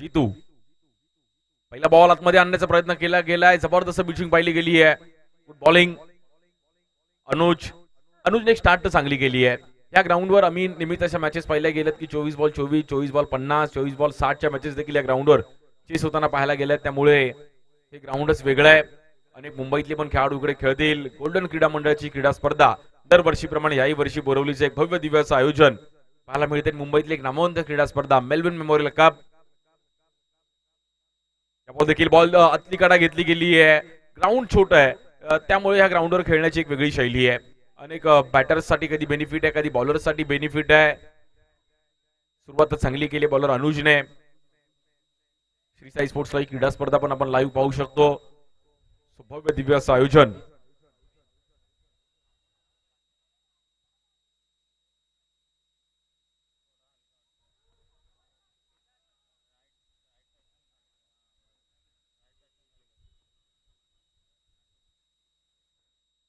जितू पहिला बॉल आतमध्ये आणण्याचा प्रयत्न केला गेलाय. जबरदस्त पिचिंग पाहिली गेली आहे. गुड बॉलिंग अनुजने स्टार्ट तर चांगली केली आहे. या ग्राउंडवर आम्ही नेहमी तशा मॅचेस पाहिल्या गेल्यात की 24 बॉल 24, 24 बॉल 50, 24 बॉल 60च्या मॅचेस देखील या ग्राउंडवर चेस होताना पाहायला गेल्यात. त्यामुळे हे ग्राउंडच वेगळं आहे. अनेक मुंबईतले पण खेळाडू इकडे खेळतील. गोल्डन क्रीडा मंडळाची क्रीडा स्पर्धा दरवर्षीप्रमाणे याही वर्षी बोरवलीचं एक भव्य दिव्याचं आयोजन पाहायला मिळते. मुंबईतली एक नामवंत क्रीडा स्पर्धा मेलविन मेमोरियल कप. देखील बॉल आतली कडा घेतली गेली आहे. ग्राउंड छोटं आहे त्यामुळे ह्या ग्राउंडवर खेळण्याची एक वेगळी शैली आहे. अनेक बॅटर्ससाठी कधी बेनिफिट आहे कधी बॉलरसाठी बेनिफिट आहे. सुरुवात चांगली केली बॉलर अनुजने. श्री साई स्पोर्ट्सला ही क्रीडा स्पर्धा पण आपण लाईव्ह पाहू शकतो. भव्य दिव्य असं आयोजन.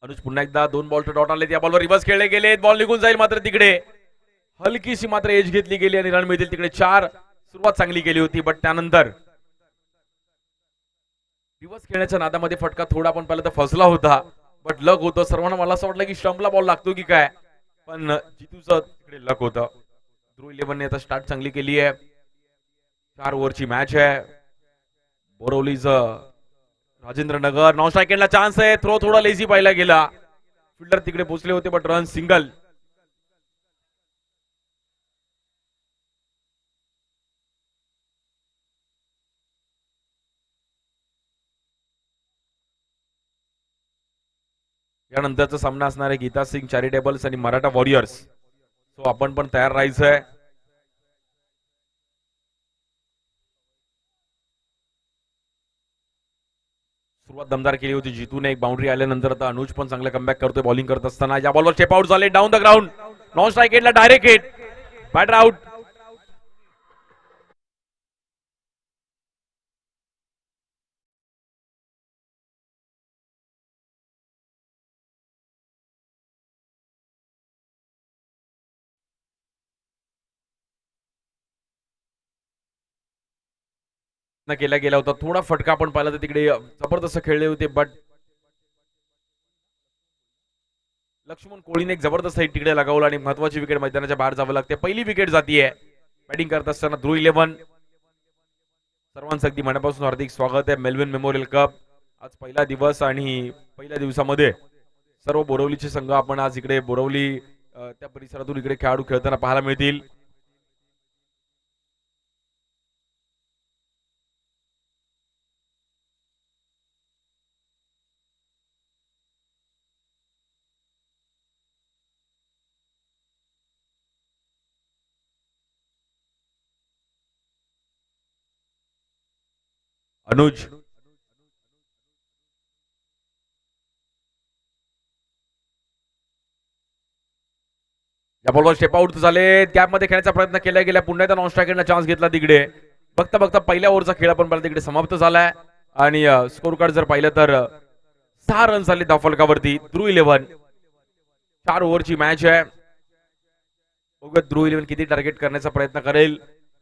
अनुज पुन्हा एकदा 2 बॉल डॉट आले. त्या बॉलवर रिव्हर्स खेळले गेले. बॉल निघून जाईल मात्र तिकडे हलकीशी मात्र एज घेतली गेली आणि रन मिळतील तिकडे 4. सुरुवात चांगली केली होती बट त्यानंतर रिव्हर्स खेळण्याच्या नादामध्ये फटका थोडा पण पहिला तर फसला होता. बट लक होतं. सर्वांना मला असं वाटलं की स्टंपला बॉल लागतो की काय पण जितूचं तिकडे लक होतं. ध्रुव 11ने आता स्टार्ट चांगली केली आहे. 4 ओव्हरची मॅच आहे. बोरवलीचं राजेंद्र नगर नॉन स्ट्राइकला चान्स आहे. थ्रो थोडा लेझी पाहिला गेला. फिल्डर तिकडे पोहोचले होते बट रन सिंगल. यानंतरचा सामना असणार आहे गीता सिंग चॅरिटेबल्स आणि मराठा वॉरियर्स. सो आपण पण तयार राहायचंय. सुरुवात दमदार केली होती जितूने. एक बाउंड्री आल्यानंतर आता अनुज पण चांगला कमबॅक करतोय बॉलिंग करत असताना. या बॉलवर चेप आउट झाले down the ground. Non strike एटला डायरेक्ट हिट. Batter out. केला गेला होता. थोडा फटका आपण पाहिला तर तिकडे जबरदस्त खेळले होते बट लक्ष्मण कोळीने एक जबरदस्त हिट तिकडे लगावला आणि महत्वाची विकेट मैदानाच्या बाहेर जावं लागते. पहिली विकेट जातीये बॅटिंग करत असताना ध्रुव 11. सर्वांचं अगदी मनापासून हार्दिक स्वागत आहे मेलविन मेमोरियल कप. आज पहिला दिवस आणि पहिल्या दिवसामध्ये सर्व बोरवलीचे संघ आपण आज इकडे बोरवली त्या परिसरातून इकडे खेळाडू खेळताना पाहायला मिळतील. अनुज या बॉलवर स्टेप आउट झाले. गॅपमध्ये खेळण्याचा प्रयत्न केला गेला. पुन्हा एकदा नॉन स्ट्रायकरने चान्स घेतला तिकडे. बघता बघता पहिल्या ओव्हरचा खेळ पण मला तिकडे समाप्त झालाय आणि स्कोर कार्ड जर पाहिलं तर 6 रन झाले धावफलकावरती. ध्रुव 11 4 ओव्हरची मॅच आहे. ध्रुव 11 किती टार्गेट करण्याचा प्रयत्न करेल.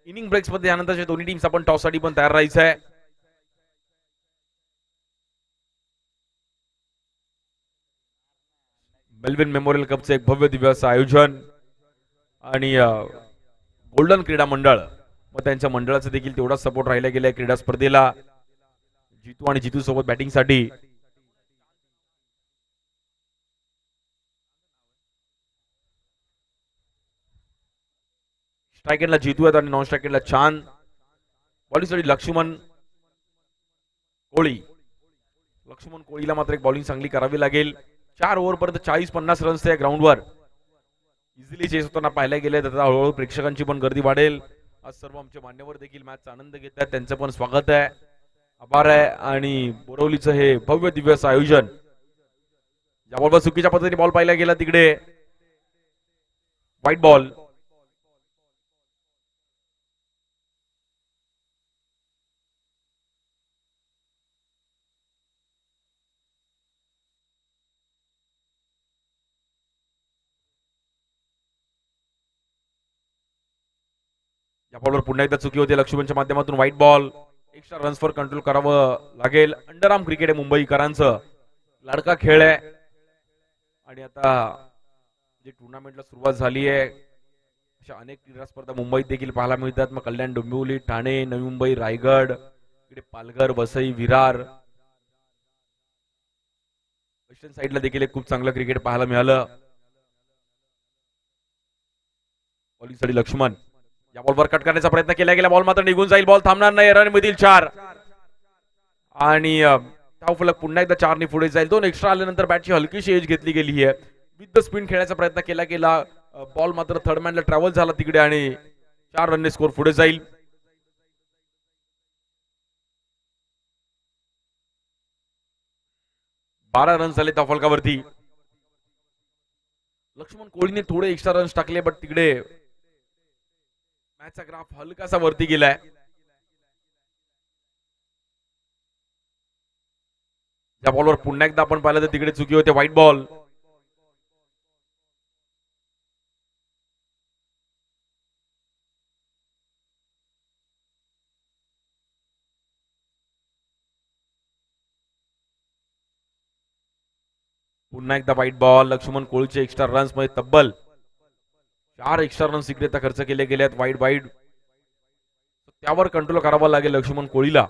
इनिंग ब्रेक्स मध्ये यानंतरच्या दोन्ही टीम्स आपण टॉस साठी पण तयार राहायचं आहे. मेलविन मेमोरियल कपचं एक भव्य दिव्य असं आयोजन आणि गोल्डन क्रीडा मंडळ व त्यांच्या मंडळाचं देखील तेवढाच सपोर्ट राहिला गेलाय क्रीडा स्पर्धेला. जितू आणि जितू सोबत बॅटिंग साठी स्ट्रायकेटला जितू आहेत आणि नॉन स्ट्रायकेटला छान. बॉलिंगसाठी लक्ष्मण कोळी. लक्ष्मण कोळीला मात्र एक बॉलिंग चांगली करावी लागेल. 4 ओव्हर पर्यंत 40-50 रन्स त्या ग्राउंडवर इझिली चेस होताना पाहायला गेले. तर हळूहळू प्रेक्षकांची पण गर्दी वाढेल. आज सर्व आमचे मान्यवर देखील मॅचचा आनंद घेतात. त्यांचं पण स्वागत आहे. आभार आहे. आणि बोरवलीचं हे भव्य दिव्य असं आयोजन. या बॉलवर चुकीच्या पद्धतीने बॉल पाहिला गेला तिकडे. White ball. या बॉलवर पुन्हा एकदा चुकी होते लक्ष्मणच्या माध्यमातून व्हाईट बॉल. एक्स्ट्रा रन्सवर कंट्रोल करावं लागेल. अंडरआर्म क्रिकेट आहे मुंबईकरांचं, लाडका खेळ आहे. आणि आता जे टुर्नामेंटला सुरुवात झाली आहे अशा अनेक क्रीडा स्पर्धा मुंबईत देखील पाहायला मिळतात. मग कल्याण, डोंबिवली, ठाणे, नवी मुंबई, रायगड, इकडे पालघर, वसई, विरार, वेस्टर्न साईडला देखील एक खूप चांगलं क्रिकेट पाहायला मिळालं. बॉलिंगसाठी लक्ष्मण, या बॉलवर कट करण्याचा प्रयत्न केला गेला, बॉल मात्र निघून जाईल. बॉल थांबणार नाही. रन मिळतील 4 आणि धावफलक पुन्हा एकदा 4 ने पुढे जाईल. 2 एक्स्ट्रा आल्यानंतर बॅटची हलकीशी एज घेतली गेली आहे. विथ द स्पिन खेळण्याचा प्रयत्न केला गेला, बॉल मात्र थर्ड मॅनला ट्रॅव्हल झाला तिकडे आणि 4 रनने स्कोर पुढे जाईल. बारा रन झाले त्या फलकावरती. लक्ष्मण कोळीने थोडे एक्स्ट्रा रन्स टाकले, बट तिकडे मॅचचा ग्राफ हलकासा वरती गेलाय. या बॉलवर पुन्हा एकदा आपण पाहिलं तर तिकडे चुकी होते, व्हाईट बॉल. पुन्हा एकदा व्हाईट बॉल. लक्ष्मण कोळीचे एक्स्ट्रा रन्स मध्ये तब्बल 4 एक्स्ट्रा रन्स इकडे खर्च केले गेले आहेत. वाईड वाईड त्यावर कंट्रोल करावा लागेल लक्ष्मण कोळीला.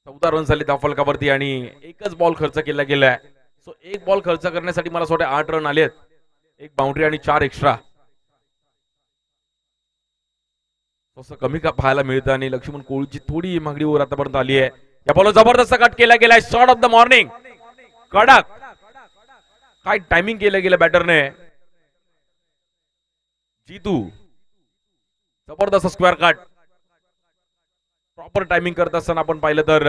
14 रन झाले त्या फलकावरती आणि एकच बॉल खर्च केला गेलाय. सो एक बॉल खर्च करण्यासाठी मला असं वाटतं 8 रन आलेत. एक बाउंड्री आणि 4 एक्स्ट्रा. तसं कमी का पाहायला मिळतं आणि लक्ष्मण कोळीची थोडी मागणी वर आतापर्यंत आली आहे. या बॉल जबरदस्त कट केला गेलाय. शॉट ऑफ द मॉर्निंग, कडक. काय टायमिंग केलं गेलं बॅटरने. जीतू जबरदस्त स्क्वेअर कट, प्रॉपर टायमिंग करत असताना आपण पाहिलं तर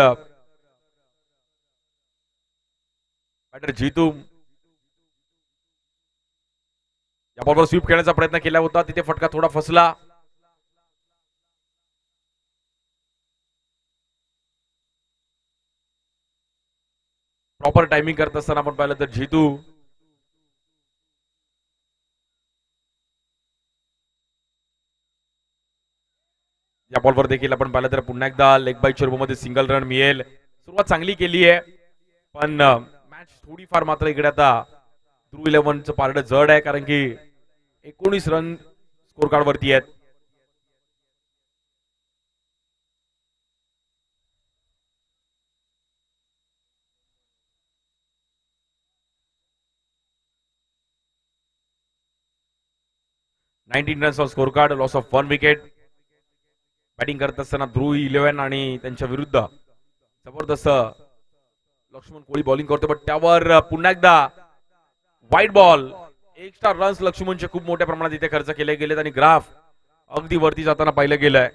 बॅटर जीतू या बॉलवर स्वीप खेळण्याचा प्रयत्न केला होता, तिथे फटका थोडा फसला. प्रॉपर टायमिंग करत असताना आपण पाहिलं तर जीतू या बॉलवर देखील आपण पाहिलं तर पुन्हा एकदा लेग बायच्या रूपमध्ये सिंगल रन मिळेल. सुरुवात चांगली केली आहे, पण मॅच थोडीफार मात्र इकडे आता ध्रुव 11चं पारडं जड आहे, कारण की 19 रन स्कोर कार्ड वरती आहेत. Nineteen runs score card, loss of 1 wicket. Batting करत असताना ध्रुव 11 आणि त्यांच्या विरुद्ध जबरदस्त लक्ष्मण कोळी बॉलिंग करतो, पण त्यावर पुन्हा एकदा व्हाईट बॉल. एक्स्ट्रा रन्स लक्ष्मणचे खूप मोठ्या प्रमाणात इथे खर्च केले गेलेत आणि ग्राफ अगदी वरती जाताना पाहिलं गेलंय.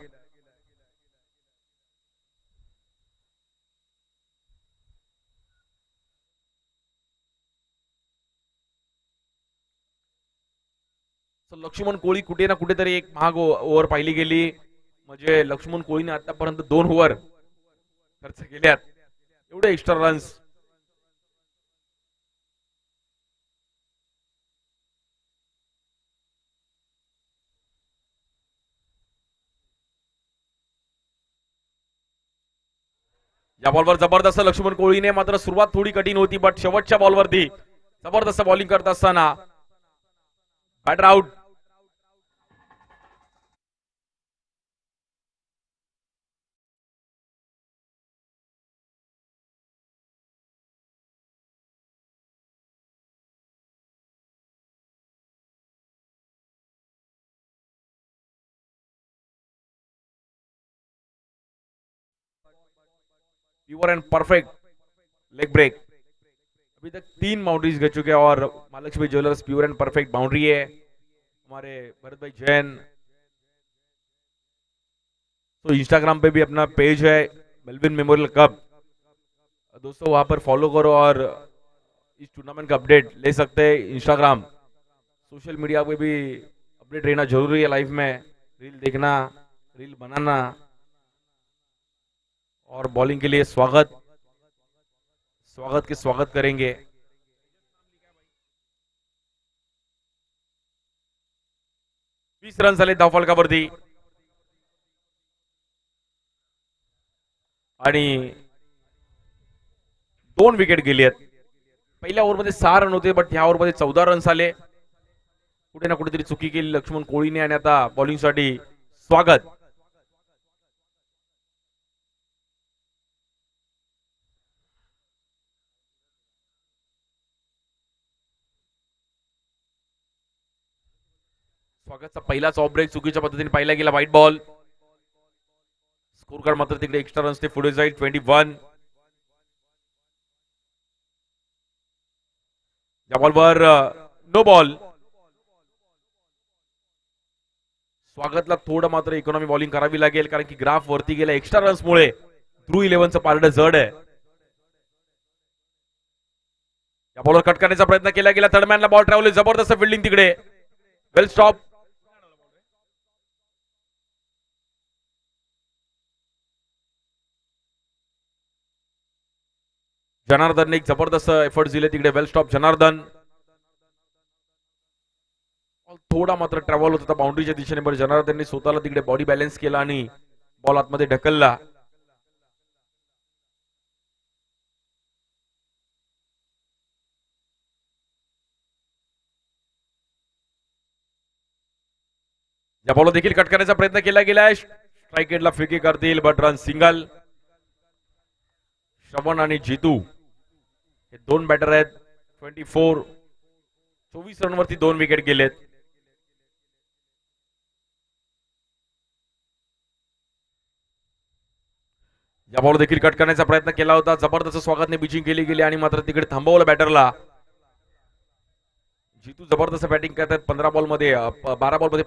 लक्ष्मण कोळी कुठे ना कुठेतरी एक महाग ओव्हर पाहिली गेली. म्हणजे लक्ष्मण कोळीने आतापर्यंत 2 ओव्हर खर्च केल्यात, एवढे एक्स्ट्रा रन्स. या बॉलवर जबरदस्त लक्ष्मण कोळीने मात्र सुरुवात थोडी कठीण होती, बट शेवटच्या बॉलवरती जबरदस्त बॉलिंग करत असताना batter out. Pure and perfect leg break. अभी तक 3 बाउंड्रीज गिर चुके हैं और Mahalakshmi jewellers pure and perfect boundary है. हमारे भरत भाई जैन, तो इंस्टाग्राम पे भी अपना पेज है मेलविन मेमोरियल कप, दोस्तों वहां पर फॉलो करो और इस टूर्नामेंट का अपडेट ले सकते हैं. इंस्टाग्राम सोशल मीडिया पे भी अपडेट रहना जरूरी है. लाइफ में रील देखना, रील बनाना. और बॉलिंग के लिए स्वागत स्वागत के स्वागत करेंगे. 20 रन झाले धावफलकावरती आणि 2 विकेट गेली आहेत. पहिल्या ओव्हरमध्ये 6 रन होते बट ह्या ओव्हरमध्ये 14 रन आले. कुठे ना कुठेतरी चुकी केली लक्ष्मण कोळीने आणि आता बॉलिंगसाठी स्वागत. स्वागतचा पहिलाच ऑफ ब्रेक चुकीच्या पद्धतीने पाहिला गेला. White ball. स्कोर कार्ड मात्र तिकडे एक्स्ट्रा रन्स ते पुढे जाईल 21. या बॉलवर नो बॉल. स्वागतला थोडं मात्र इकॉनॉमी बॉलिंग करावी लागेल कारण की ग्राफ वरती गेला एक्स्ट्रा रन्स मुळे. ध्रुव 11चं पारडं जड आहे. या बॉलवर कट करण्याचा प्रयत्न केला गेला. थर्डमॅनला बॉल ट्रॅव्हल. जबरदस्त फिल्डिंग तिकडे. वेल स्टॉप. जनार्दनने एक जबरदस्त एफर्ट दिले तिकडे. वेल स्टॉप जनार्दन. थोडा मात्र ट्रॅव्हल होत होता बाउंड्रीच्या दिशेने. बरं जनार्दनने स्वतःला तिकडे बॉडी बॅलन्स केला आणि बॉल आतमध्ये ढकलला. या बॉल देखील कट करण्याचा प्रयत्न केला गेलाय. स्ट्राईक एंडला फेकी करतील बट रन सिंगल. श्रवण आणि जितू हे दोन बॅटर आहेत. 24 रनवरती 2 विकेट गेलेत. या बॉल देखील कट करण्याचा प्रयत्न केला होता. जबरदस्त स्वागतने पिचिंग केली गेली आणि मात्र तिकडे थांबवलं बॅटरला. जितू जबरदस्त बॅटिंग करतात. 12 बॉल मध्ये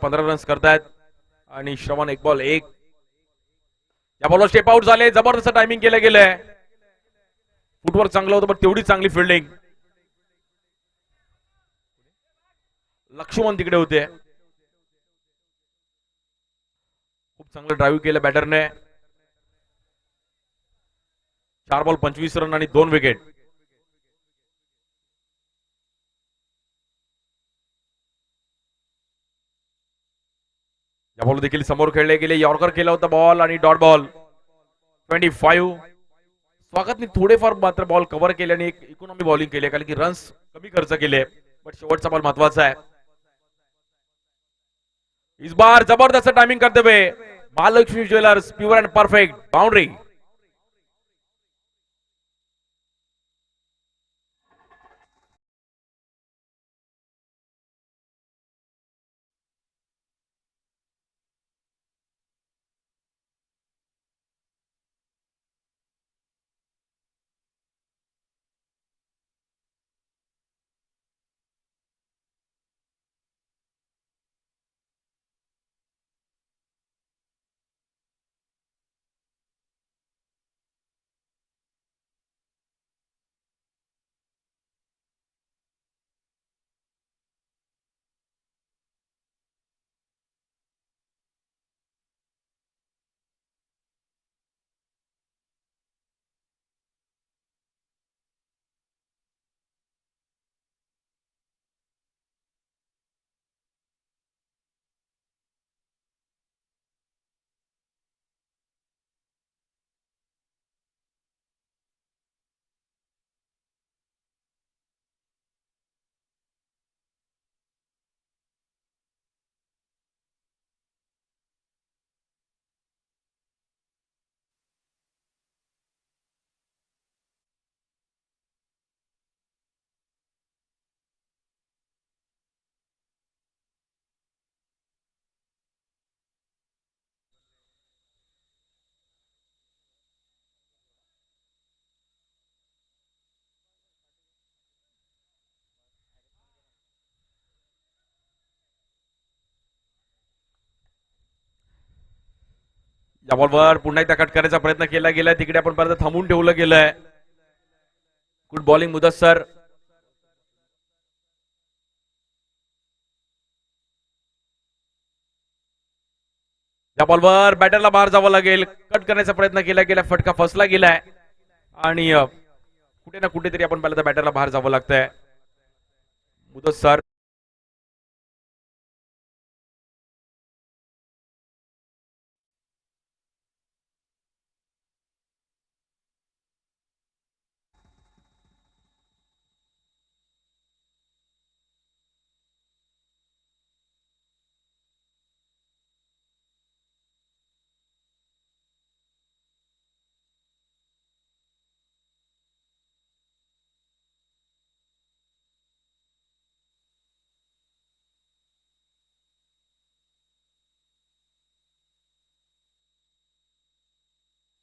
15 रन्स करतायत आणि श्रवण 1 बॉल 1. या बॉलवर स्टेप आउट झाले. जबरदस्त टायमिंग केलं गेलंय. फुटवर्क चांगलं होतं पण तेवढी चांगली फिल्डिंग. लक्ष्मण तिकडे होते. खूप चांगलं ड्राईव्ह केलं बॅटरने. 4 बॉल 25 रन आणि 2 विकेट. या बॉल देखील समोर खेळले गेले. यॉर्कर केला होता बॉल आणि डॉट बॉल. 25. स्वागतने थोडेफार मात्र बॉल कव्हर केले आणि एक इकॉनॉमी बॉलिंग केली कारण की रन्स कमी खर्च केले बट शेवटचा बॉल महत्वाचा आहे. इस बार जबरदस्त टाइमिंग करते हुए Mahalakshmi jewellers pure and perfect boundary. या बॉलवर पुन्हा एकदा कट करण्याचा प्रयत्न केला गेलाय. तिकडे आपण परत थांबून ठेवलं गेलंय. Good bowling Mudassar. या बॉलवर बॅटरला बाहेर जावं लागेल. कट करण्याचा प्रयत्न केला गेला. फटका फसला गेलाय आणि कुठे ना कुठेतरी आपण पहिल्यांदा बॅटरला बाहेर जावं लागतंय. मुदस्सर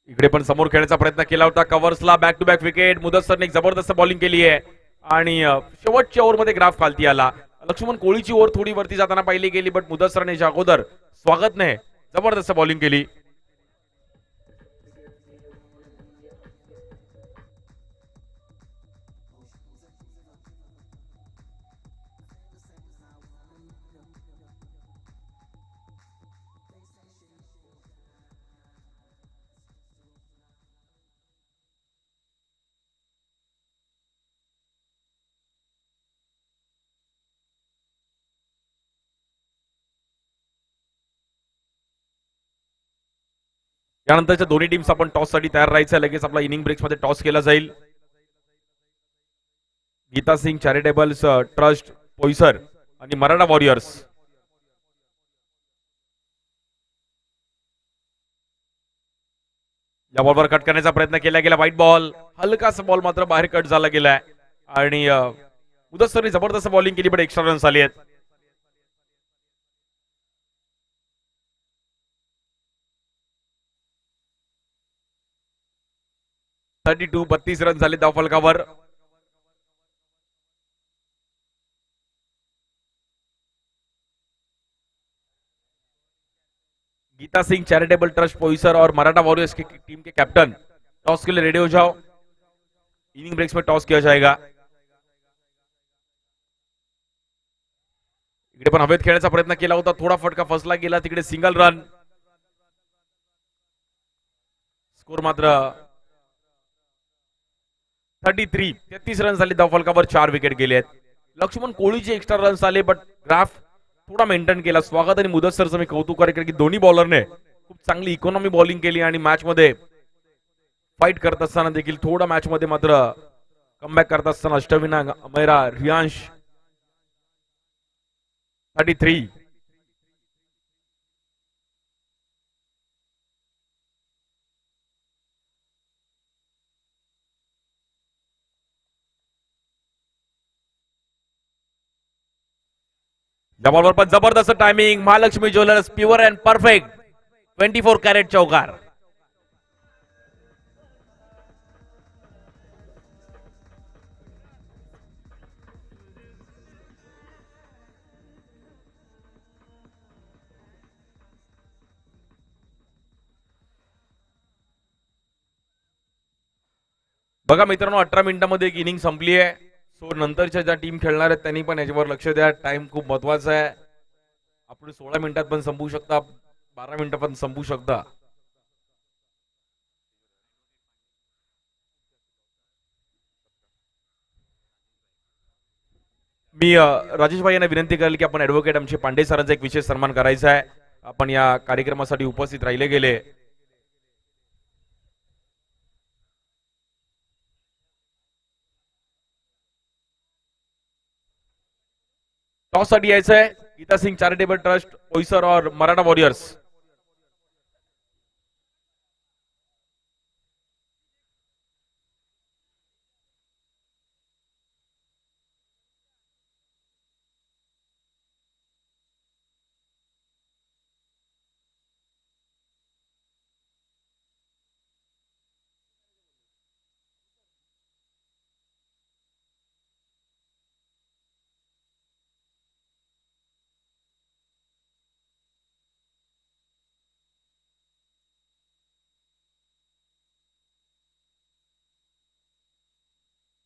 इकडे पण समोर खेळण्याचा प्रयत्न केला होता, कव्हर्सला बॅक टू बॅक विकेट. मुदस्सरने एक जबरदस्त बॉलिंग केली आहे आणि शेवटच्या ओव्हरमध्ये ग्राफ खालती आला. लक्ष्मण कोळीची ओव्हर थोडी वरती जाताना पाहिली गेली, बट मुदस्सरने अगोदर स्वागतने जबरदस्त बॉलिंग केली. यानंतरच्या दोन्ही टीम्स आपण टॉस साठी तयार राहायचं. लगेच आपला इनिंग ब्रेक्स मध्ये टॉस केला जाईल. गीता सिंग चॅरिटेबल ट्रस्ट पोईसर आणि मराठा वॉरियर्स. या बॉलवर कट करण्याचा प्रयत्न केला गेला. व्हाईट बॉल, हलकासा बॉल मात्र बाहेर कट झाला गेलाय आणि मुदस्सरने जबरदस्त बॉलिंग केली, पण एक्स्ट्रा रन्स आली आहेत. थर्टी 32 रन झाले धावफलकावर. गीता सिंह चैरिटेबल ट्रस्ट पोईसर और मराठा वॉरियर्स की टीम के कैप्टन टॉस के लिए रेडी हो जाओ. इनिंग ब्रेक्स में टॉस किया जाएगा. इकडे पण हवेत खेळण्याचा प्रयत्न केला होता, थोडा फटका फसला गेला. तिकडे सिंगल रन. स्कोर मात्र 33 रन झाले धावफलकावर. 4 विकेट गेले आहेत. लक्ष्मण कोळीचे एक्स्ट्रा रन्स आले, बट ग्राफ थोडा मेंटेन केला. स्वागत आणि मुदस्सरचं मी कौतुक करेन की दोन्ही बॉलरने खूप चांगली इकॉनॉमी बॉलिंग केली आणि मॅच मध्ये फाईट करत असताना देखील थोडा मॅच मध्ये मात्र कमबॅक करत असताना अष्टविना अमेरा रियांश 33. या बॉलवर पण जबरदस्त timing. Mahalakshmi jewellers pure and perfect 24 carat चौकार. बघा मित्रांनो, 18 मिनिटांमध्ये एक इनिंग संपली आहे. सो नंतरच्या ज्या टीम खेळणार आहेत त्यांनी पण याच्यावर लक्ष द्या. टाइम खूप महत्वाचा आहे. आपण 16 मिनिटात पण संपू शकता, 12 मिनिटात पण संपू शकता. मी राजेश भाई यांना विनंती करेल की आपण ऍडव्होकेट आमचे पांडे सरांचा एक विशेष सन्मान करायचा आहे. आपण या कार्यक्रमासाठी उपस्थित राहिले गेले. टॉस साठी यायचं आहे. गीता सिंग चॅरिटेबल ट्रस्ट पोईसर और मराठा वॉरियर्स.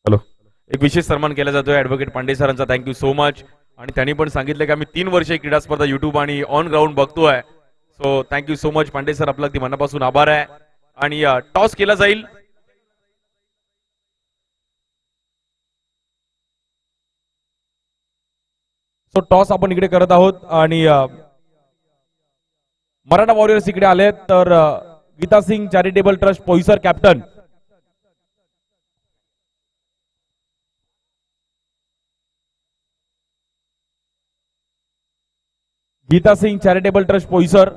हॅलो. एक विशेष सन्मान केला जातोय ऍडव्होकेट पांडे सरांचा. Thank you so much. आणि त्यांनी पण सांगितलं की आम्ही 3 वर्ष क्रीडा स्पर्धा युट्यूब आणि ऑन ग्राउंड बघतोय. So thank you so much Pande sir, आपला अगदी मनापासून आभार आहे. आणि टॉस केला जाईल. सो टॉस आपण इकडे करत आहोत आणि मराठा वॉरियर्स इकडे आले. तर Geeta Singh charitable trust Poisar captain Geeta Singh charitable trust Poisar.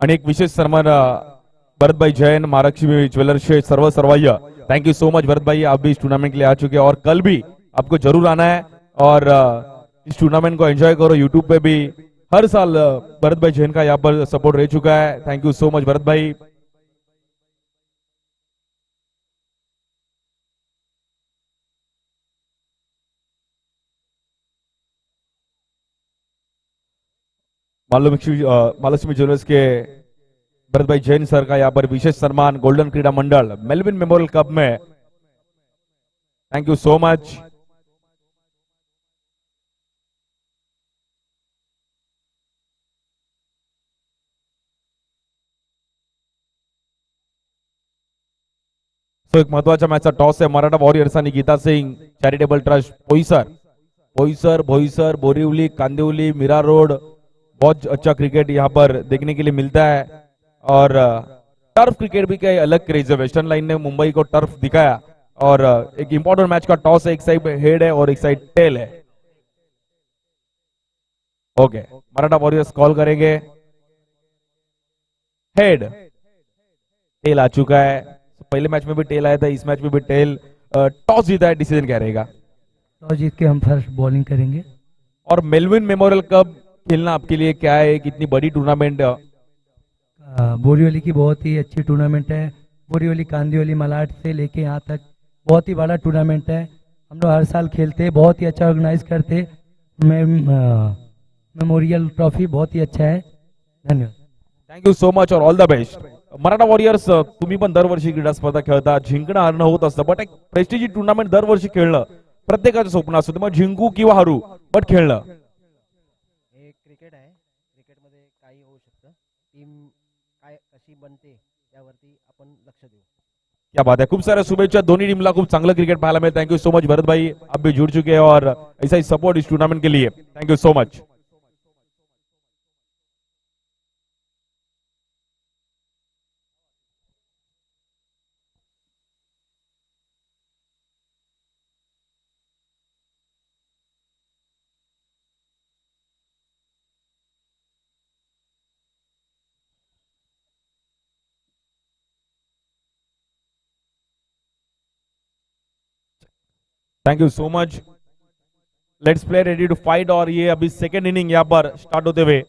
आणि एक विशेष सन्मान भरत भाई जैन महालक्ष्मी ज्वेलर्स से सर्व सर्वैया। थैंक यू सो मच भरत भाई, आप भी इस टूर्नामेंट के लिए आ चुके हैं और कल भी आपको जरूर आना है और इस टूर्नामेंट को एंजॉय करो। यूट्यूब पे भी हर साल भरत भाई जैन का यहाँ पर सपोर्ट रह चुका है। थैंक यू सो मच भरत भाई। महालक्ष्मी ज्वेलर्स के भरत भाई जैन सर का यहाँ पर विशेष सम्मान golden Krida Mandal Melvin memorial cup में। Thank you so much. एक महत्वाच्या मॅचचा टॉस आहे मराठा वॉरियर्स आणि Geeta Singh charitable trust Boisar. Boisar Borivali Kandivali Mira road, बहुत अच्छा क्रिकेट यहाँ पर देखने के लिए मिलता है और टर्फ क्रिकेट भी कई अलग क्रेज है। वेस्टर्न लाइन ने मुंबई को टर्फ दिखाया और एक इंपॉर्टेंट मैच का टॉस है, एक साइड हेड है और एक साइड टेल है। ओके, मराठा वॉरियर्स कॉल करेंगे। हेड, टेल आ चुका है। पहले मैच में भी टेल आया था, इस मैच में भी टेल। टॉस जीता है, डिसीजन क्या रहेगा? टॉस जीत के हम फर्स्ट बॉलिंग करेंगे। और मेलविन मेमोरियल कप खेलना आपके लिए क्या है, कितनी बड़ी टूर्नामेंट? बोरीवली की बहुत ही अच्छी टूर्नामेंट है। बोरीवली कांदिवली मलाड से लेके यहाँ तक बहुत ही बड़ा टूर्नामेंट है। हम लोग हर साल खेलते हैं, बहुत ही अच्छा ऑर्गेनाइज करते। मेमोरियल ट्रॉफी बहुत ही अच्छा है। धन्यवाद। थँक यू सो मच और all the best. Maratha warriors, तुम्ही पण दरवर्षी क्रीडा स्पर्धा खेळता, जिंकणं हारणं होत असतं, बट एक प्रेस्टिजी टूर्नामेंट दरवर्षी खेळणं प्रत्येकाचं स्वप्न असतं, मग जिंकू किंवा हरू बट खेळणं। हे क्रिकेट आहे, क्रिकेटमध्ये काही होऊ शकतं, टीम काय कशी बनते त्यावरती आपण लक्ष देऊ। क्या बात है, खूप साऱ्या शुभेच्छा दोन्ही टीमला, खूप चांगलं क्रिकेट पाहायला मिळेल। थँक यू सो मच भरत भाई, आप भी जुड़ चुके हैं और ऐसा ही सपोर्ट इस टूर्नामेंट के लिए। Thank you so much. Thank you so much. Let's play ready to fight. और ये अभी सेकेंड इनिंग यहाँ पर स्टार्ट होते हुए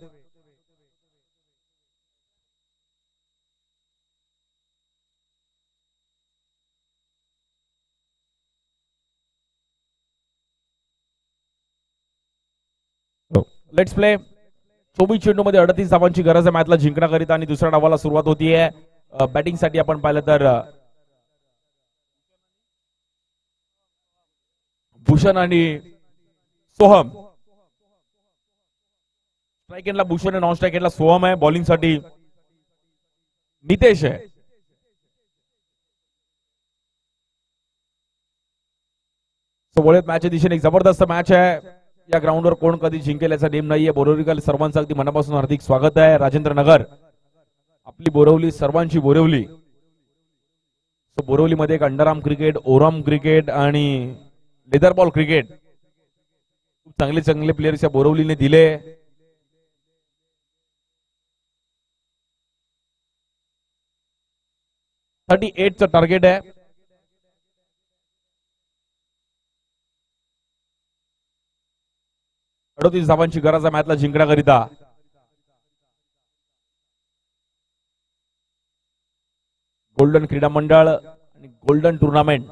लेट्स प्ले। 24 चेंडूमध्ये 38 धावांची गरज आहे मॅचला जिंकण्याकरिता आणि दुसऱ्या डावाला सुरुवात होतीये। बॅटिंग साठी आपण पाहिलं तर भूषण आणि सोहम। स्ट्राइक एंडला भूषण आहे, नॉन स्ट्राइक एंडला सोहम आहे। बॉलिंग साठी नितेश आहे। सोबत मॅच दिशेने एक जबरदस्त मॅच आहे। या ग्राउंडवर कोण कधी जिंकेल याचा नेम नाहीये। बोरिवलीकर सर्वांचं अगदी मनापासून हार्दिक स्वागत आहे। राजेंद्र नगर आपली बोरिवली, सर्वांची बोरिवली। सो बोरिवलीमध्ये एक अंडरआर्म क्रिकेट, ओरम क्रिकेट आणि लेदर बॉल क्रिकेट खूप चांगले चांगले प्लेयर्स या बोरिवलीने दिले। थर्टी 38चं टार्गेट आहे। अडतीस धावांची गरज आहे मॅचला जिंकण्याकरिता। गोल्डन क्रीडा मंडळ आणि golden tournament.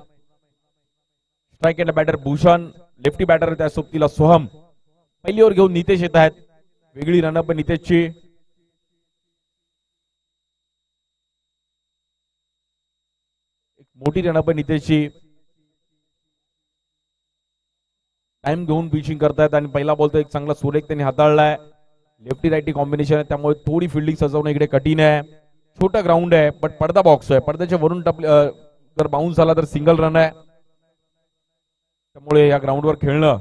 Strike end batter Bhushan, lefty batter त्या सोबतीला सोहम। पहिली ओव्हर घेऊन नितेश येत आहेत। वेगळी रनअप नितेशची। एक मोठी रनअप नितेशची। टाइम घेऊन पिचिंग करतायत आणि पहिला बॉल तो एक चांगला सुरेख त्यांनी हाताळलाय। लेफ्टी राइटी कॉम्बिनेशन आहे, त्यामुळे थोडी फिल्डिंग सजवणं इकडे कठीण आहे। छोटा ग्राउंड आहे, पण पडदा बॉक्स आहे, पडद्याच्या वरून जर बाउन्स झाला तर सिंगल रन आहे। त्यामुळे या ग्राउंडवर खेळणं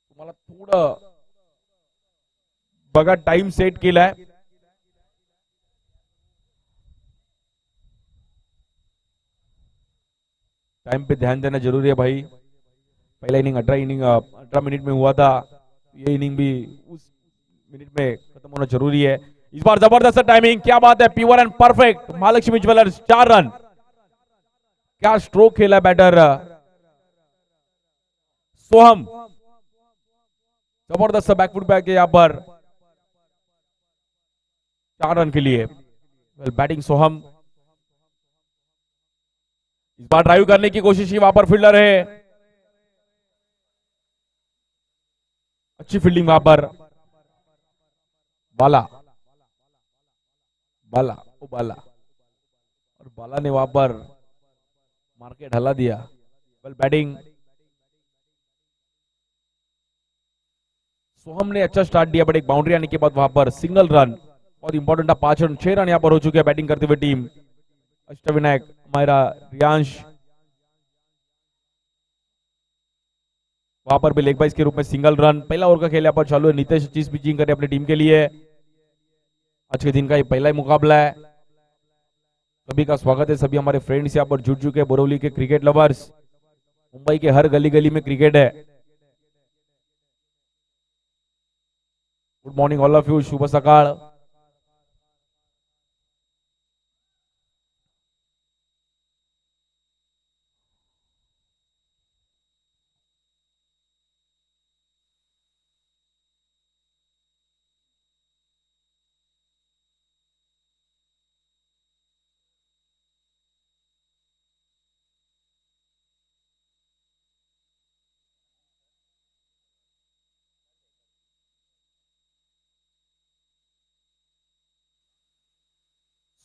तुम्हाला थोडं बघा, टाइम सेट केलाय। टाइम पे ध्यान देना जरूरी है भाई। पहला इनिंग 18 मिनट में हुआ था, ये इनिंग भी उस मिनट में खत्म होना जरूरी है। इस बार जबरदस्त टाइमिंग, क्या बात है, P1 end perfect. Mahalakshmi jewellers 4 run. क्या स्ट्रोक खेला बैटर सोहम, जबरदस्त बैकफुट बैक है यहां पर 4 रन के लिए। वेल बैटिंग सोहम, इस बार ड्राइव करने की कोशिश की, वहां पर फील्डर है, अच्छी फील्डिंग वहां पर। बाला बाला ओ बाला, और बाला ने वहां पर मार्केट हला दिया। वेल बैटिंग सोहम ने अच्छा स्टार्ट दिया, बट एक बाउंड्री आने के बाद वहां पर सिंगल रन, बहुत इंपॉर्टेंट था। 5 रन, 6 रन यहां पर हो चुके हैं बैटिंग करते हुए टीम। अष्टविनायक, मायरा, रियांश, वहां पर भी लेग बाइस के रूप में सिंगल रन। पहला ओवर का खेल यहाँ पर चालू है। नितेश अच्छी पिचिंग करे अपनी टीम के लिए। आज के दिन का ये पहला ही मुकाबला है। सभी का स्वागत है, सभी हमारे फ्रेंड्स यहाँ पर जुट चुके हैं, बोरिवली के क्रिकेट लवर्स। मुंबई के हर गली गली में क्रिकेट है। Good morning all of you, शुभ सकाळ।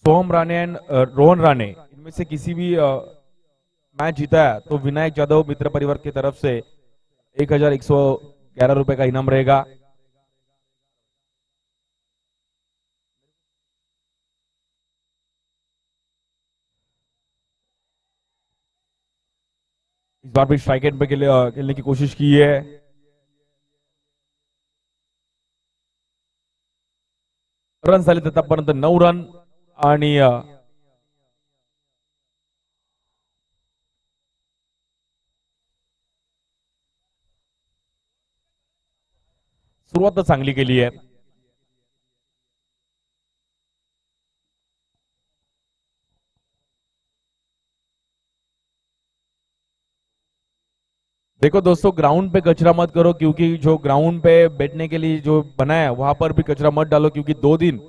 सोहम राणे एंड रोहन राणे, इनमें से किसी भी मैच जीता है तो विनायक जाधव मित्र परिवार की तरफ से 1111 रुपए का इनाम रहेगा। इस बार भी स्ट्राइक एंड पे खेलने की कोशिश की है। रन झाले आतापर्यंत 9 रन, आणि सुरुवात चांगली केली आहे। देखो दोस्तों, ग्राउंड पे कचरा मत करो, क्योंकि जो ग्राउंड पे बैठने के लिए जो बना है वहां पर भी कचरा मत डालो, क्योंकि 2 दिन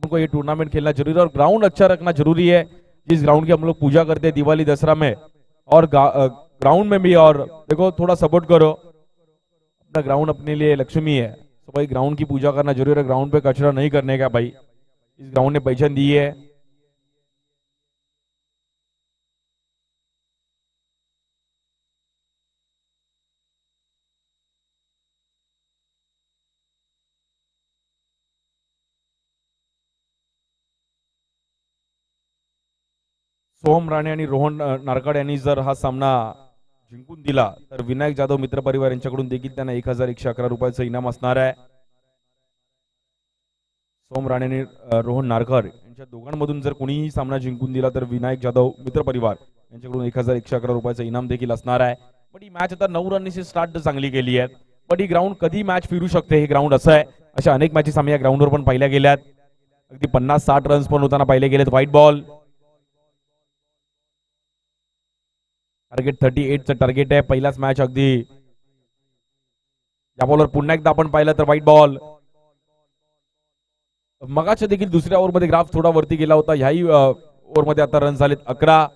उनको ये टूर्नामेंट खेलना जरूरी है और ग्राउंड अच्छा रखना जरूरी है। जिस ग्राउंड की हम लोग पूजा करते हैं दिवाली दसरा में, और ग्राउंड में भी, और देखो थोड़ा सपोर्ट करो। अपना ग्राउंड अपने लिए लक्ष्मी है, तो भाई ग्राउंड की पूजा करना जरूरी है। ग्राउंड पे कचरा नहीं करने का भाई, इस ग्राउंड ने पहचान दी है। सोहम राणे आणि रोहन नारकाड यांनी जर हा सामना जिंकून दिला तर विनायक जाधव मित्र परिवार यांच्याकडून देखील त्यांना 1111 रुपयाचं इनाम असणार आहे। सोहम राणे आणि रोहन नारकर यांच्या दोघांमधून जर कोणीही सामना जिंकून दिला तर विनायक जाधव मित्र परिवार यांच्याकडून 1111 रुपयाचं इनाम देखील असणार आहे। पण ही मॅच आता 9 रननी स्टार्ट चांगली केली आहे, पण ही ग्राउंड कधी मॅच फिरू शकते हे ग्राउंड असं आहे। अशा अनेक मॅचेस आम्ही या ग्राउंडवर पण पाहिल्या गेल्यात, अगदी 50-60 रन्स पण होताना पाहिले गेलेत। व्हाईट बॉल, टार्गेट 38चं टार्गेट आहे। पहिलाच मॅच अगदी या बॉलवर पुन्हा एकदा आपण पाहिलं तर व्हाईट बॉल। मगाच्या देखील दुसऱ्या ओव्हरमध्ये ग्राफ थोडा वरती गेला होता, ह्याही ओव्हरमध्ये आता रन झालेत 11।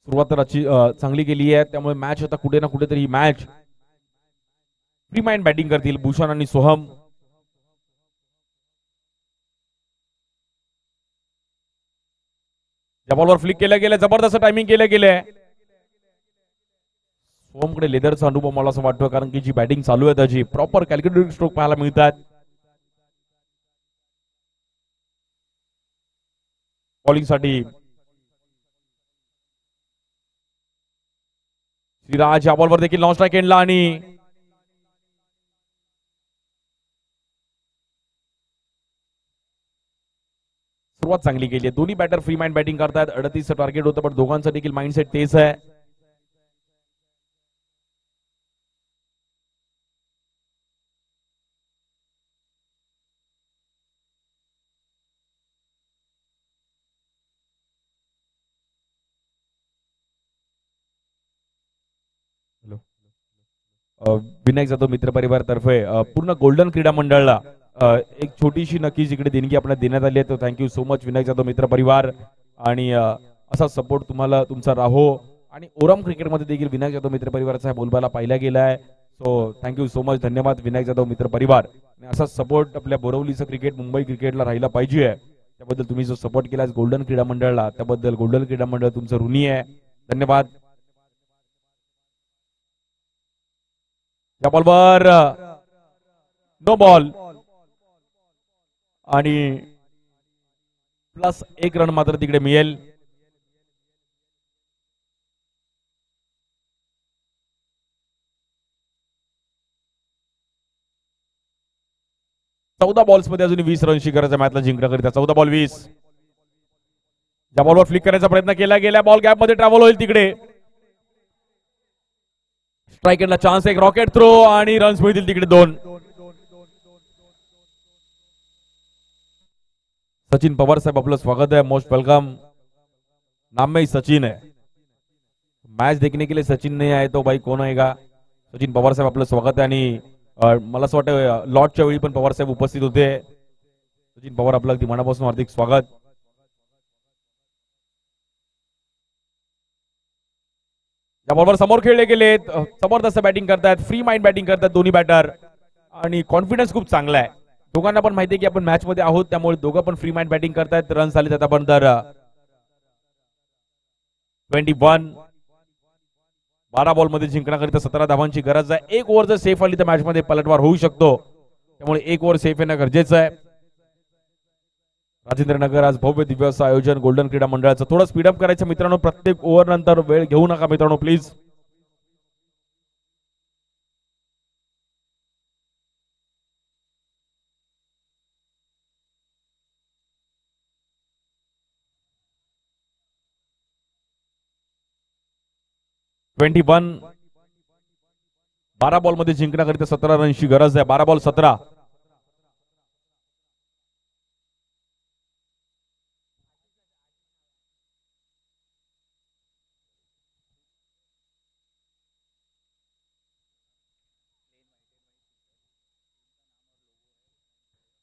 सुरुवात तर चांगली केली आहे, त्यामुळे मॅच आता कुठे ना कुठेतरी मॅच फ्री माइंड बॅटिंग करतील भूषण आणि सोहम। या बॉलवर फ्लिक केलं गेलं, जबरदस्त टायमिंग केलं गेलंय। सोहमकडे लेदरचा अनुभव मला असं वाटतं, कारण की जी बॅटिंग चालू आहे त्याची प्रॉपर कॅल्क्युलेटेड स्ट्रोक पाहायला मिळतात. बॉलिंगसाठी श्रीराज या बॉलवर देखील नॉन स्ट्राईक एंडला आणि सुरुवात चांगली केली आहे. दोन्ही बॅटर फ्री माइंड बॅटिंग करतात. 38 टार्गेट होतं, पण दोघांचं देखील माइंडसेट तेच आहे. विनायक जाधव मित्र परिवार तर्फे पूर्ण गोल्डन क्रीडा मंडळाला एक छोटीशी नक्कीच इकडे देणगी आपल्याला देण्यात आली आहे. तर thank you so much Vinayak Jadhav मित्र परिवार. आणि असा सपोर्ट तुम्हाला तुमचा राहो. आणि ओरम क्रिकेटमध्ये देखील विनायक जाधव मित्र परिवाराचा बोलबाला पाहिला गेला आहे. सो थँक्यू सो मच, धन्यवाद विनायक जाधव मित्र परिवार. आणि असा सपोर्ट आपल्या बोरवलीचं क्रिकेट मुंबई क्रिकेटला राहिला पाहिजे. त्याबद्दल तुम्ही जो सपोर्ट केला गोल्डन क्रीडा मंडळाला, त्याबद्दल गोल्डन क्रीडा मंडळ तुमचं ऋणी आहे. धन्यवाद. या बॉलवर नो बॉल आणि +1 रन मात्र तिकडे मिळेल. चौदा बॉल्स मध्ये अजून 20 रनची गरज आहे मॅचला जिंकण्याकरिता. 14 बॉल 20. या बॉलवर फ्लिक करण्याचा प्रयत्न केला गेला. बॉल गॅप मध्ये ट्रॅव्हल होईल तिकडे. स्ट्राइक एंडला चान्स, एक रॉकेट थ्रो आणि रन्स मिळतील तिकडे 2. सचिन पवार साहेब आपलं स्वागत है, मोस्ट वेलकम. नाम में ही सचिन है. मैच देखने के लिए सचिन नहीं आए तो भाई कौन आएगा. सचिन पवार साहेब आपलं स्वागत आहे. आणि मला असं वाटतं लॉटच्या वेळी पण पवार साहेब उपस्थित होते. सचिन पवार आपलं अगदी मनापासून हार्दिक स्वागत. या बॉलवर समोर खेळले गेले. जबरदस्त बॅटिंग करतात, फ्री माइंड बॅटिंग करतात दोन्ही बॅटर. आणि कॉन्फिडन्स खूप चांगला आहे दोघांना पण. माहिती आहे की आपण मॅच मध्ये आहोत, त्यामुळे दोघं पण फ्री माइंड बॅटिंग करतात. रन्स आले आता पण तर 21. 12 बॉल मध्ये जिंकण्याकरिता 17 धावांची गरज आहे. एक ओव्हर जर सेफ आली तर मॅच मध्ये पलटवार होऊ शकतो, त्यामुळे एक ओव्हर सेफ येणं गरजेचं आहे. राजेंद्र नगर आज भव्य दिव्य असं आयोजन गोल्डन क्रीडा मंडळाचं. थोडं स्पीडअप करायचं मित्रांनो, प्रत्येक ओव्हर नंतर वेळ घेऊ नका मित्रांनो प्लीज. ट्वेंटी 12 बॉल मध्ये जिंकण्याकरिता 17 रनची गरज आहे. 12 बॉल 17.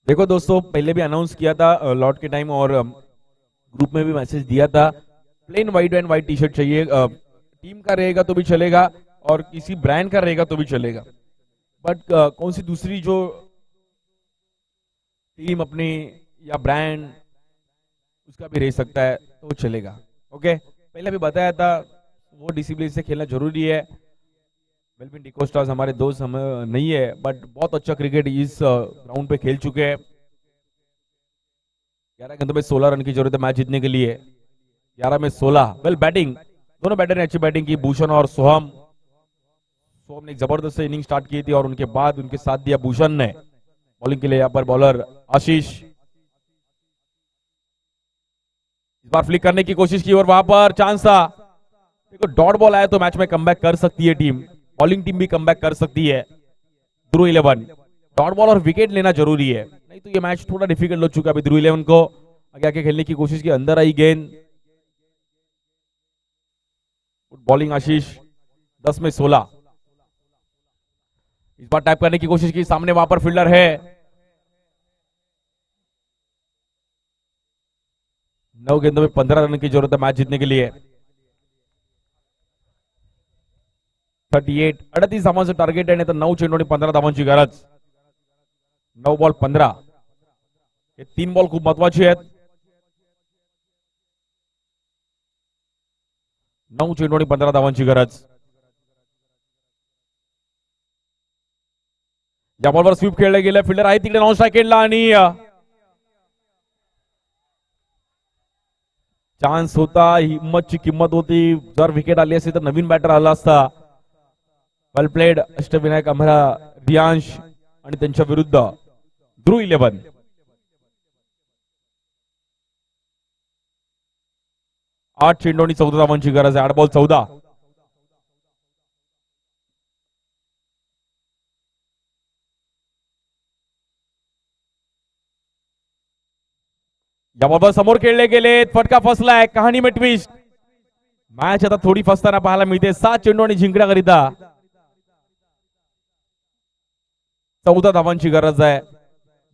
देखो दोस्तों, पहले भी अनाउंस किया था लॉट के टाइम और ग्रुप में भी मैसेज दिया था. Plain white and white T shirt चाहिए. टीम का रहेगा तो भी चलेगा और किसी ब्रांड का रहेगा तो भी चलेगा. बट कौन सी दूसरी जो टीम अपनी या ब्रांड उसका भी रह सकता है तो चलेगा. ओके, पहले भी बताया था वो डिसिप्लिन से खेलना जरूरी है. मेलविन डिकोस्टा हमारे दोस्त हम नहीं है, बट बहुत अच्छा क्रिकेट इस ग्राउंड पे खेल चुके हैं. 11 गेंदों में 16 रन की जरूरत है मैच जीतने के लिए. 11 में 16. वेल बैटिंग, दोनों बैटर ने अच्छी बैटिंग की, भूषण और सोहम. सोहम ने एक जबरदस्त इनिंग स्टार्ट की थी और उनके बाद उनके साथ दिया भूषण ने. बॉलिंग के लिए यहाँ पर बॉलर आशीष. इस बार फ्लिक करने की कोशिश की और वहां पर चांस था. देखो डॉट बॉल आया तो मैच में कमबैक कर सकती है टीम. बॉलिंग टीम भी कमबैक कर सकती है. ध्रुव 11. डॉट बॉल और विकेट लेना जरूरी है, नहीं तो ये मैच थोड़ा डिफिकल्ट हो चुका है. अभी ध्रुव 11 को आगे आके खेलने की कोशिश की, अंदर आई गेंद. बॉलिंग आशीष. 10 में 16. इस बार टैप करने की कोशिश की, सामने वहां पर फील्डर है. 9 गेंदों में 15 रन की जरूरत है मैच जीतने के लिए. 38. 38 धावांचं टार्गेट आहे, तर 9 चेंडू आणि 15 धावांची गरज. 9 बॉल 15. हे 3 बॉल खूप महत्वाचे आहेत. 9 चेंडू आणि 15 धावांची गरज. या बॉलवर स्वीप खेळले गेले, फिल्डर आहे तिकडे नॉन स्ट्राईक खेळला आणि चान्स होता, हिम्मतची किंमत होती. जर विकेट आली असती तर नवीन बॅटर आला असता. वेल प्लेड अष्टविनायक अमरा, रियांश आणि त्यांच्या विरुद्ध ध्रुव 11. 8 चेंडू आणि 14 धावांची गरज आहे. 8 बॉल 14. या बॉल समोर खेळले गेले, फटका फसलाय. कहाणी में ट्विस्ट. मॅच आता थोडी फसताना पाहायला मिळते. 7 चेंडू आणि जिंकण्याकरिता 14 धावांची गरज आहे.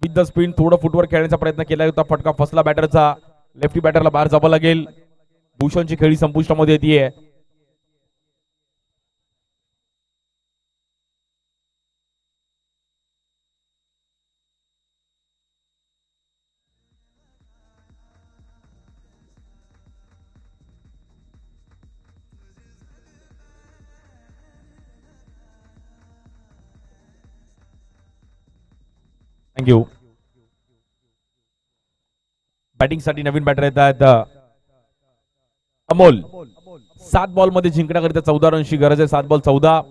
विथ द स्पिन थोडं फुटवर खेळण्याचा प्रयत्न केला होता, फटका फसला बॅटरचा. लेफ्टी बॅटरला बाहेर जावं लागेल. भूषणची खेळी संपुष्टामध्ये येते. थँक्यू. बॅटिंग साठी नवीन बॅटर येत आहेत. अमोल. 7 बॉल मध्ये जिंकण्याकरिता 14 रनची गरज आहे. 7 बॉल 14.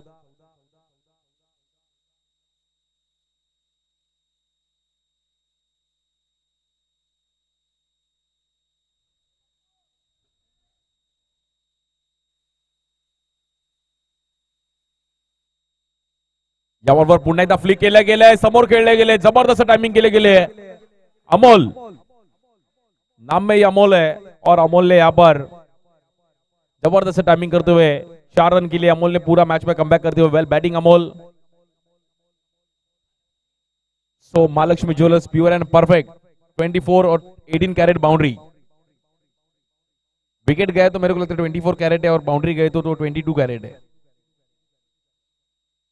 या बॉलवर पुन्हा एकदा फ्लिक केलं गेलंय, समोर खेळले गेले, जबरदस्त टाइमिंग केले गेले. अमोल नाम में ही अमोल है और अमोल ने यहाँ पर जबरदस्त टाइमिंग करते हुए 4 रन के लिए अमोल ने पूरा मैच में कमबैक करते हुए. Well batting Amol. So Mahalakshmi jewellers pure and perfect 24 और 18 कैरेट बाउंड्री. विकेट गए तो मेरे को लगता है 24 कैरेट है और बाउंड्री गए तो 22 कैरेट है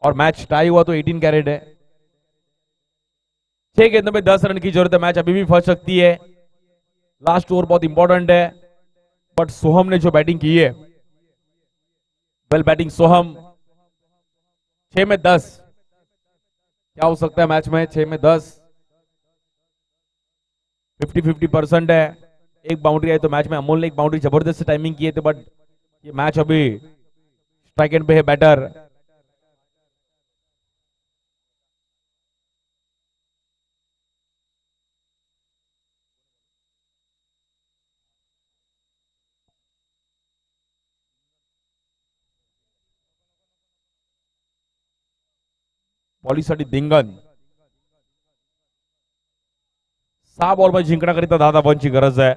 और मैच टाई हुआ तो 18 कैरेट है. 6 गेंदों में 10 रन की जरूरत है. मैच अभी भी फंस सकती है. लास्ट ओवर बहुत इंपॉर्टेंट है. बट सोहम ने जो बैटिंग की है, वेल बैटिंग सोहम. 6 में 10 क्या हो सकता है मैच में. 6 में 10 50-50% है. एक बाउंड्री आई तो मैच में अमोल ने एक बाउंड्री जबरदस्त टाइमिंग की है. बट ये मैच अभी स्ट्राइक एंड पे है बैटर. बॉलिंगसाठी दिंगन. 6 बॉल मध्ये जिंकण्याकरिता 10 धावांची गरज आहे.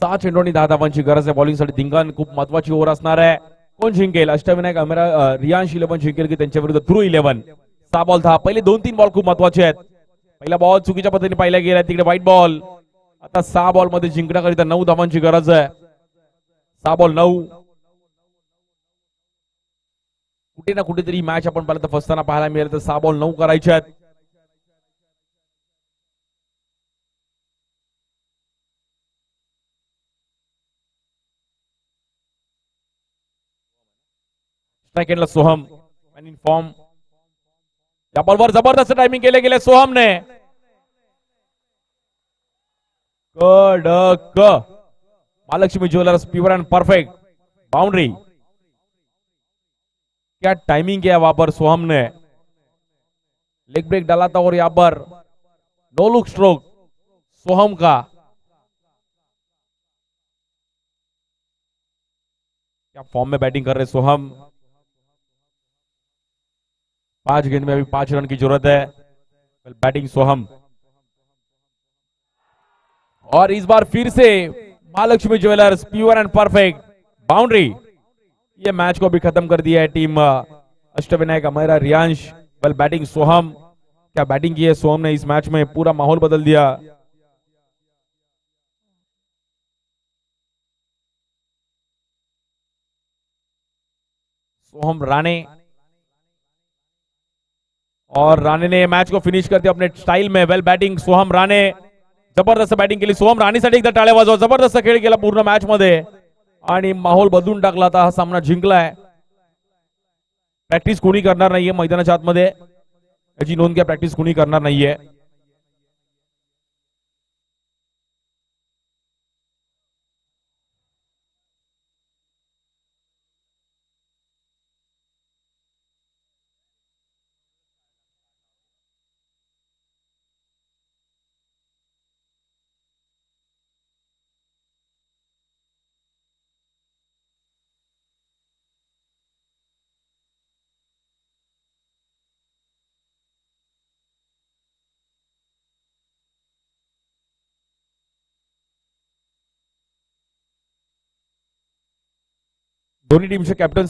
सहा चेंडू आणि 10 धावांची गरज आहे. बॉलिंगसाठी दिंगन खूप महत्वाची ओव्हर असणार आहे. कोण जिंकेल. अष्टविनायक अमरा, रियांश 11 जिंकेल की त्यांच्या विरुद्ध ध्रुव 11. 6 बॉल 10. पहिले 2-3 बॉल खूप महत्वाचे आहेत. पहिला बॉल चुकीच्या पद्धतीने पाहिला गेला, तिकडे व्हाईट बॉल. आता 6 बॉल मध्ये जिंकण्याकरिता 9 धावांची गरज आहे. 6 बॉल 9. कुठे ना कुठेतरी मॅच आपण पहिल्यांदा फसताना पाहायला मिळेल. तर 6 बॉल 9 करायचे आहेत. सेकंडला सोहम इन फॉर्म. या बॉलवर जबरदस्त टाइमिंग केले गेले सोहमने. कडक. Mahalakshmi jewellers pure and perfect boundary. क्या टाइमिंग किया वहां पर सोहम ने. लेग ब्रेक डाला था और यहां पर नो लुक स्ट्रोक सोहम का. क्या फॉर्म में बैटिंग कर रहे सोहम. 5 गेंद में अभी 5 रन की जरूरत है. बैटिंग सोहम. और इस बार फिर से Mahalakshmi jewellers pure and perfect boundary. ये मैच को भी खत्म कर दिया है team Ashtavinayak Amera Riyansh, well batting Soham, क्या बैटिंग की है सोहम ने इस मैच में, पूरा माहौल बदल दिया। सोहम राणे, और राणे ने मैच को फिनिश करते अपने स्टाईल में। वेल बैटिंग सोहम राणे, जबरदस्त बॅटिंग केली सोहम राणेसाठी, एकदा टाळ्या वाजवा, जबरदस्त खेळ केला पूर्ण मॅच मध्ये आणि माहोल बदलून टाकला, आता हा सामना जिंकलाय। प्रॅक्टिस कोणी करणार नाहीये मैदानाच्या आतमध्ये, याची नोंद घ्या, प्रॅक्टिस कोणी करणार नाहीये। दोन्ही टीमचे कॅप्टन